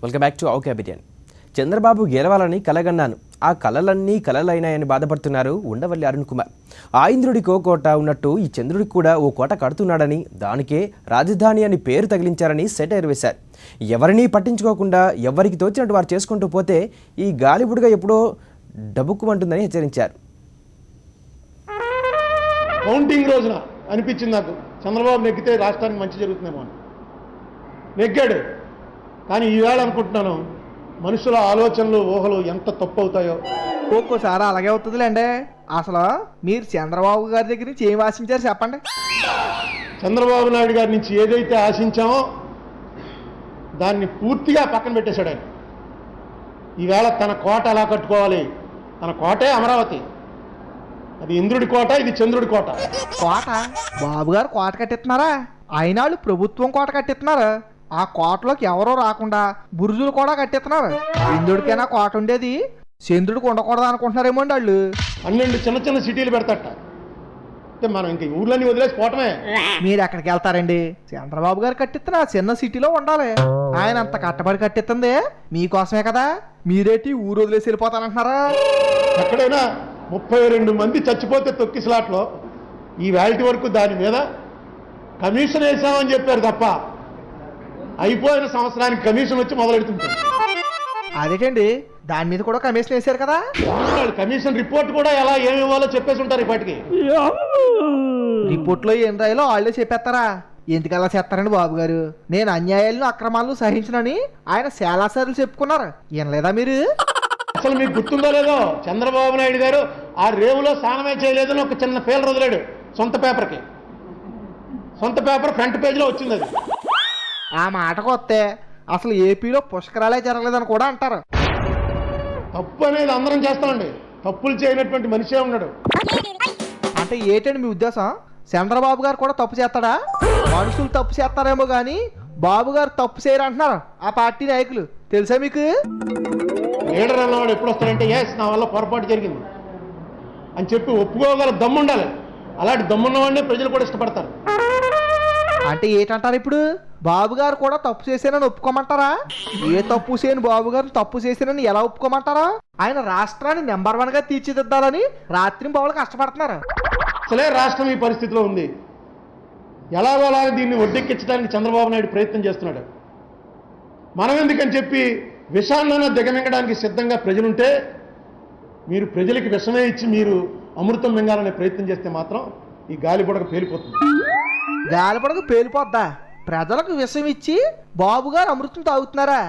Welcome back to our capital. Chandrababu గెలవాలని కలగన్నాను, ఆ కలలన్నీ కలలైనాయని బాధపడుతున్నారు ఉండవల్లి అరుణ్ కుమార్. ఆ ఇంద్రుడికో కోట ఉన్నట్టు ఈ చంద్రుడికి కూడా ఓ కోట కడుతున్నాడని, దానికే రాజధాని అని పేరు తగిలించారని సెటైర్ వేశారు. ఎవరినీ పట్టించుకోకుండా ఎవరికి తోచినట్టు వారు చేసుకుంటూ పోతే ఈ గాలిబుడిగా ఎప్పుడో డబ్బుక్కుమంటుందని హెచ్చరించారు. కౌంటింగ్ రోజున అనిపించింది నాకు, చంద్రబాబు నెగ్గితే రాష్ట్రానికి మంచి జరుగుతుందేమో అని. నెగ్గాడు, కానీ ఈవేళ అనుకుంటున్నాను మనుషుల ఆలోచనలు ఊహలు ఎంత తప్పు అవుతాయో. ఒక్కోసారి అలాగే అవుతుందిలేండి. అసలు మీరు చంద్రబాబు గారి దగ్గర నుంచి ఏం ఆశించారు చెప్పండి. చంద్రబాబు నాయుడు గారి నుంచి ఏదైతే ఆశించామో దాన్ని పూర్తిగా పక్కన పెట్టేశాడు ఆయన. ఈవేళ తన కోట ఎలా కట్టుకోవాలి, తన కోటే అమరావతి, అది ఇంద్రుడి కోట, ఇది చంద్రుడి కోట. కోట బాబు గారు కోట కట్టిస్తున్నారా? అయినాళ్ళు ప్రభుత్వం కోట కట్టిస్తున్నారు. ఆ కోటలోకి ఎవరో రాకుండా బురుజులు కూడా కట్టిస్తున్నారు. ఇంద్రుడికైనా కోట ఉండేది, చంద్రుడికి ఉండకూడదు అనుకుంటున్నారేమో అండి వాళ్ళు. 12 చిన్న చిన్న సిటీలు పెడతాట. మనం ఇంక ఊర్లన్నీ వదిలేసి పోవటమే. మీరు ఎక్కడికి వెళ్తారండి? చంద్రబాబు గారు కట్టిస్తున్న చిన్న సిటీలో ఉండాలి. ఆయన అంత కట్టబడి కట్టిస్తుంది మీకోసమే కదా. మీరేటి ఊరు వదిలేసి వెళ్ళిపోతానంటున్నారా? ఎక్కడైనా 32 మంది చచ్చిపోతే తొక్కిసలాట్లో ఈ వ్యాలిటీ వరకు దాని మీద కమిషన్ వేసామని చెప్పారు తప్ప అయిపోయిన సంవత్సరానికి కమిషన్ వచ్చి మొదలెడుతుంది. అదేటండి, దాని మీద కూడా కమిషన్ వేశారు కదా. కమిషన్ రిపోర్ట్ కూడా ఎలా ఏమి ఇవ్వాలో చెప్పేసి ఉంటారు ఇప్పటికి. రిపోర్ట్ లో ఏం రాయాలో వాళ్ళే చెప్పేస్తారా? ఎందుకలా చేస్తారండి బాబు గారు? నేను అన్యాయాలను అక్రమాలను సహించనని ఆయన చాలా సార్లు చెప్పుకున్నారు. వినలేదా మీరు? అసలు మీకు గుర్తుందో లేదో, చంద్రబాబు నాయుడు గారు ఆ రేవులో స్నానమే చేయలేదని ఒక చిన్న పేరు వదిలాడు. సొంత పేపర్కి, సొంత పేపర్ ఫ్రంట్ పేజీలో వచ్చింది. అది ఆ మాటకు వస్తే అసలు ఏపీలో పుష్కరాలే జరగలేదని కూడా అంటారు. తప్పు అనేది అందరం చేస్తామండి, తప్పులు చేయనటువంటి మనిషే ఉన్నాడు. అంటే ఏంటండి మీ ఉద్దేశం? చంద్రబాబు గారు కూడా తప్పు చేస్తాడా? మనుషులు తప్పు చేస్తారేమో కానీ బాబు గారు తప్పు చేయరు అంటున్నారు ఆ పార్టీ నాయకులు. తెలుసా మీకు? లీడర్ అన్నవాడు ఎప్పుడు వస్తాడంటే ఎస్ నా వల్ల పొరపాటు జరిగింది అని చెప్పి ఒప్పుకోగల దమ్ము ఉండాలి. అలాంటి దమ్మున్నవాడినే ప్రజలు కూడా ఇష్టపడతారు. అంటే ఏంటంటారు ఇప్పుడు? బాబు గారు కూడా తప్పు చేశానని ఒప్పుకోమంటారా? ఏ తప్పు చేయని బాబు గారు తప్పు చేశానని ఎలా ఒప్పుకోమంటారా? ఆయన రాష్ట్రాన్ని నెంబర్ 1 గా తీర్చిదిద్దాలని రాత్రి పౌలు కష్టపడుతున్నారు. అసలే రాష్ట్రం ఈ పరిస్థితిలో ఉంది. ఎలాగోలా దీన్ని ఒడ్డెక్కించడానికి చంద్రబాబు నాయుడు ప్రయత్నం చేస్తున్నాడు. మనం ఎందుకని చెప్పి విషాన్నైనా దిగమింగడానికి సిద్ధంగా ప్రజలుంటే, మీరు ప్రజలకి విషమే ఇచ్చి మీరు అమృతం మింగాలనే ప్రయత్నం చేస్తే మాత్రం ఈ గాలిబుడక పేలిపోతుంది. గాలిపడకు పేలిపోద్దా? ప్రజలకు విషం ఇచ్చి బాబు గారు అమృతం తాగుతున్నారా?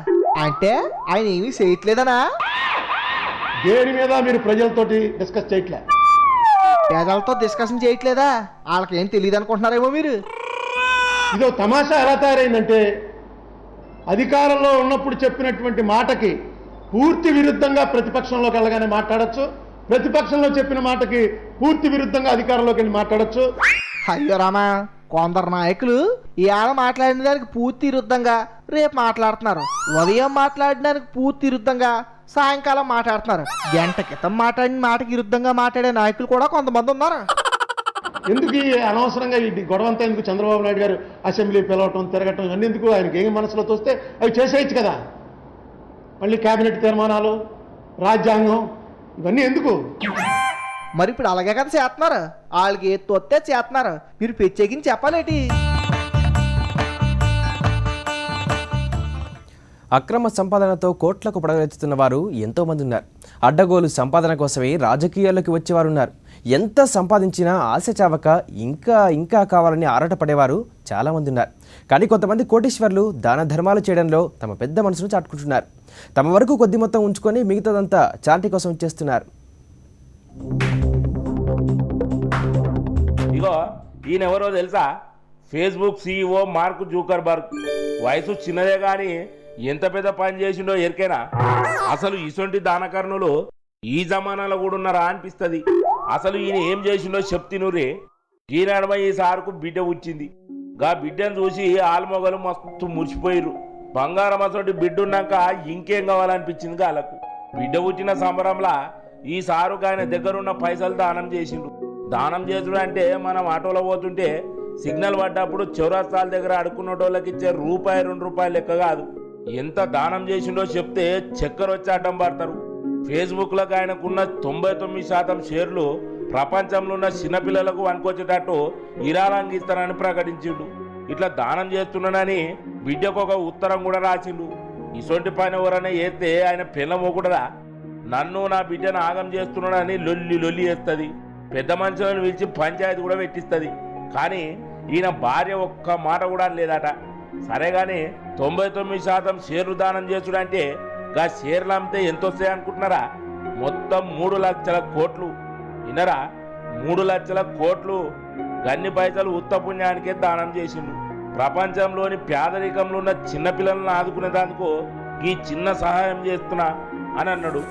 అంటే ఆయన ఏమీ చేయట్లేదనా? దేని మీద మీరు ప్రజలతోటి డిస్కస్ చేయట్లే? ప్రజలతో డిస్కషన్ చేయట్లేదా? వాళ్ళకేం తెలియదు అనుకుంటున్నారేమో మీరు. ఇదో తమాషా ఎలా తయారైందంటే, అధికారంలో ఉన్నప్పుడు చెప్పినటువంటి మాటకి పూర్తి విరుద్ధంగా ప్రతిపక్షంలోకి వెళ్ళగానే మాట్లాడచ్చు, ప్రతిపక్షంలో చెప్పిన మాటకి పూర్తి విరుద్ధంగా అధికారంలోకి వెళ్ళి మాట్లాడచ్చు. అయ్యో రామా, కొందరు నాయకులు ఇవాళ మాట్లాడిన దానికి పూర్తి విరుద్ధంగా రేపు మాట్లాడుతున్నారు. ఉదయం మాట్లాడిన దానికి పూర్తి విరుద్ధంగా సాయంకాలం మాట్లాడుతున్నారు. గంట క్రితం మాట్లాడిన మాటకి విరుద్ధంగా మాట్లాడే నాయకులు కూడా కొంతమంది ఉన్నారు. ఎందుకు ఈ అనవసరంగా ఈ గొడవంతా ఎందుకు? చంద్రబాబు నాయుడు గారు అసెంబ్లీ పిలవటం, తిరగటం ఇవన్నీ ఎందుకు? ఆయనకి ఏం మనసులో తోస్తే అవి చేసేయచ్చు కదా. మళ్ళీ కేబినెట్ తీర్మానాలు, రాజ్యాంగం ఇవన్నీ ఎందుకు? మరి ఇప్పుడు అలాగే కదా చేస్తున్నారు. వాళ్ళకి ఏ తొత్తే చేస్తున్నారు. మీరు ప్రత్యేకించి చెప్పాలేటి? అక్రమ సంపాదనతో కోట్లకు పడగలెత్తుతున్న వారు ఎంతోమంది ఉన్నారు. అడ్డగోలు సంపాదన కోసమే రాజకీయాల్లోకి వచ్చేవారు ఉన్నారు. ఎంత సంపాదించినా ఆశ చావక ఇంకా ఇంకా కావాలని ఆరాటపడేవారు చాలామంది ఉన్నారు. కానీ కొంతమంది కోటీశ్వర్లు దాన ధర్మాలు చేయడంలో తమ పెద్ద మనసును చాటుకుంటున్నారు. తమ వరకు కొద్ది మొత్తం ఉంచుకొని మిగతాదంతా చారిటీ కోసం ఇచ్చేస్తున్నారు. ఇగో ఈయనెవరో తెలుసా? Facebook CEO mark Zuckerberg. వయసు చిన్నదే కానీ ఎంత పెద్ద పని చేసిండో ఎరికేనా? అసలు ఇసొంటి దానకర్ణులు ఈ జమానాలో కూడా ఉన్నారా అనిపిస్తుంది. అసలు ఈయన ఏం చేసిండో చెప్తినురే. ఈనాడమ ఈ సార్కు బిడ్డ వచ్చింది. గా బిడ్డను చూసి ఆల్మొగలు మస్తు మురిసిపోయిర్రు. బంగారం అసలు బిడ్డ ఉన్నాక ఇంకేం కావాలనిపించింది వాళ్ళకు. బిడ్డ పుట్టిన సంబరంలా ఈ సారుకు ఆయన దగ్గరున్న పైసలు దానం చేసిండు. దానం చేసుడు అంటే మనం ఆటోలో పోతుంటే సిగ్నల్ పడ్డప్పుడు చౌరస్తాల దగ్గర అడుక్కున్నోళ్ళకి ఇచ్చే రూపాయి 2 రూపాయలు లెక్క కాదు. ఎంత దానం చేసిండో చెప్తే చక్కెర వచ్చి అడ్డం పడతారు. ఫేస్బుక్లకు ఆయనకున్న 99% షేర్లు ప్రపంచంలో ఉన్న చిన్నపిల్లలకు వనుకొచ్చేటట్టు ఇరాలంగా ఇస్తానని ప్రకటించిండు. ఇట్లా దానం చేస్తున్నానని బిడ్డకు ఒక ఉత్తరం కూడా రాసిండు. ఇసొంటి పని ఎవరైనా చేస్తే ఆయన పిల్లమోకూడదా? నన్ను నా బిడ్డను ఆగం చేస్తున్నాడని లొల్లి వేస్తుంది. పెద్ద మనుషులను పిలిచి పంచాయతీ కూడా పెట్టిస్తుంది. కానీ ఈయన భార్య ఒక్క మాట కూడా లేదట. సరే కానీ 99% షేర్లు దానం చేసుడంటే గా షేర్లు అమ్మితే ఎంత వస్తాయి అనుకుంటున్నారా? మొత్తం 3 లక్షల కోట్లు. వినరా, 3 లక్షల కోట్లు. గన్ని పైసలు ఉత్త పుణ్యానికే దానం చేసిండు. ప్రపంచంలోని పేదరికంలో ఉన్న చిన్నపిల్లలను ఆదుకునేందుకు ఈ చిన్న సహాయం చేస్తున్నా అని అన్నాడు.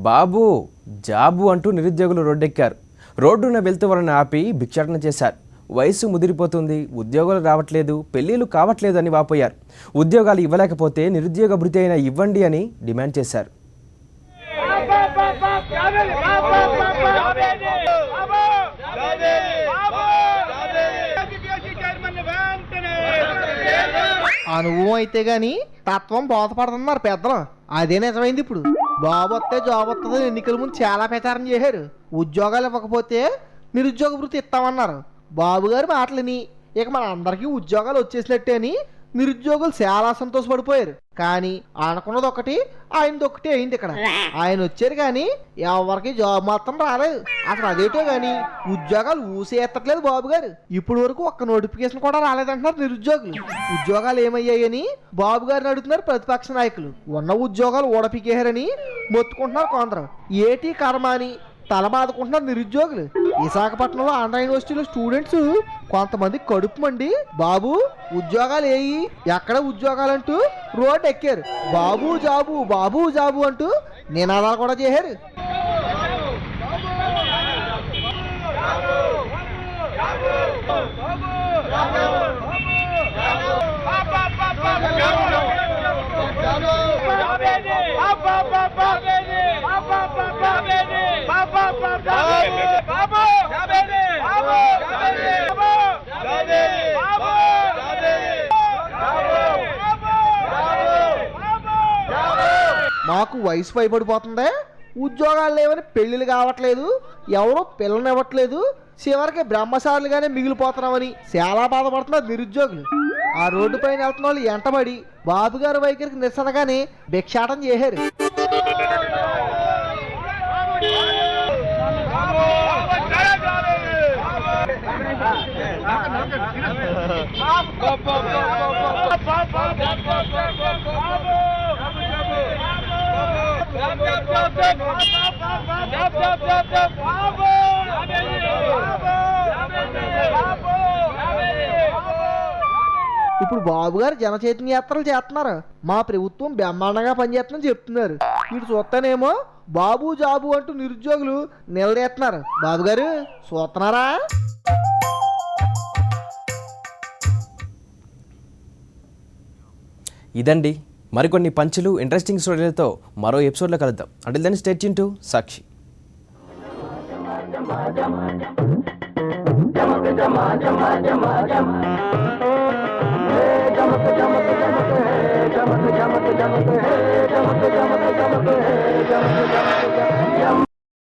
బాబు జాబు అంటూ నిరుద్యోగులు రోడ్డెక్కారు. రోడ్డున వెళ్తూ వారిని ఆపి భిక్షాటన చేశారు. వయసు ముదిరిపోతుంది, ఉద్యోగాలు రావట్లేదు, పెళ్లిళ్ళు కావట్లేదు అని వాపోయారు. ఉద్యోగాలు ఇవ్వలేకపోతే నిరుద్యోగ భృతి అయినా ఇవ్వండి అని డిమాండ్ చేశారు. అనుభవం అయితే గాని తత్వం బోధపడుతున్నారు పెద్దలు. అదే నిజమైంది ఇప్పుడు. బాబు వస్తే జాబ్ వస్తుంది ఎన్నికల ముందు చాలా ప్రచారం చేశారు. ఉద్యోగాలు ఇవ్వకపోతే నిరుద్యోగ భృతి ఇస్తామన్నారు. బాబు గారి మాటలని ఇక మన అందరికీ ఉద్యోగాలు వచ్చేసినట్టే అని నిరుద్యోగులు చాలా సంతోషపడిపోయారు. కానీ అనుకున్నది ఒకటి, ఆయనది ఒకటి అయింది. ఇక్కడ ఆయన వచ్చారు కానీ ఎవరికి జాబ్ మాత్రం రాలేదు. అసలు అదేటో గాని ఉద్యోగాలు ఊసే ఎత్తట్లేదు బాబు గారు. ఇప్పుడు వరకు ఒక్క నోటిఫికేషన్ కూడా రాలేదంటున్నారు నిరుద్యోగులు. ఉద్యోగాలు ఏమయ్యాయని బాబు గారిని అడుగుతున్నారు ప్రతిపక్ష నాయకులు. ఉన్న ఉద్యోగాలు ఊడపికేయారని మొత్తుకుంటున్నారు కొందరు. ఏటీ కర్మ అని తలబాదుకుంటున్నారు నిరుద్యోగులు. విశాఖపట్నంలో ఆంధ్ర యూనివర్సిటీలో స్టూడెంట్స్ కొంతమంది కడుపు మండి బాబు ఉద్యోగాలు ఏయి, ఎక్కడ ఉద్యోగాలంటూ రోడ్ ఎక్కారు. బాబు జాబు, బాబు జాబు అంటూ నినాదాలు కూడా చేశారు. మాకు వయసు పైబడిపోతుంది, ఉద్యోగాలు లేవని పెళ్లిళ్ళు కావట్లేదు, ఎవరో పిల్లనివ్వట్లేదు, చివరికి బ్రహ్మచారులుగానే మిగిలిపోతున్నామని చాలా బాధపడుతున్నారు నిరుద్యోగులు. ఆ రోడ్డు పైన వెళ్తున్న వాళ్ళు ఎంటబడి బాబు గారి వైఖరికి నిరసనగానే భిక్షాటం చేశారు. ఇప్పుడు బాబు గారు జనచైతన్య యాత్రలు చేస్తున్నారు. మా ప్రభుత్వం బ్రహ్మాండంగా పనిచేస్తుందని చెప్తున్నారు. వీడు చూస్తానేమో బాబు జాబు అంటూ నిరుద్యోగులు నిలదీస్తున్నారు. బాబు గారు చూస్తున్నారా? ఇదండి, మరికొన్ని పంచులు ఇంట్రెస్టింగ్ స్టోరీలతో మరో ఎపిసోడ్లో కలుద్దాం. Until then stay tune to Sakshi. జమక్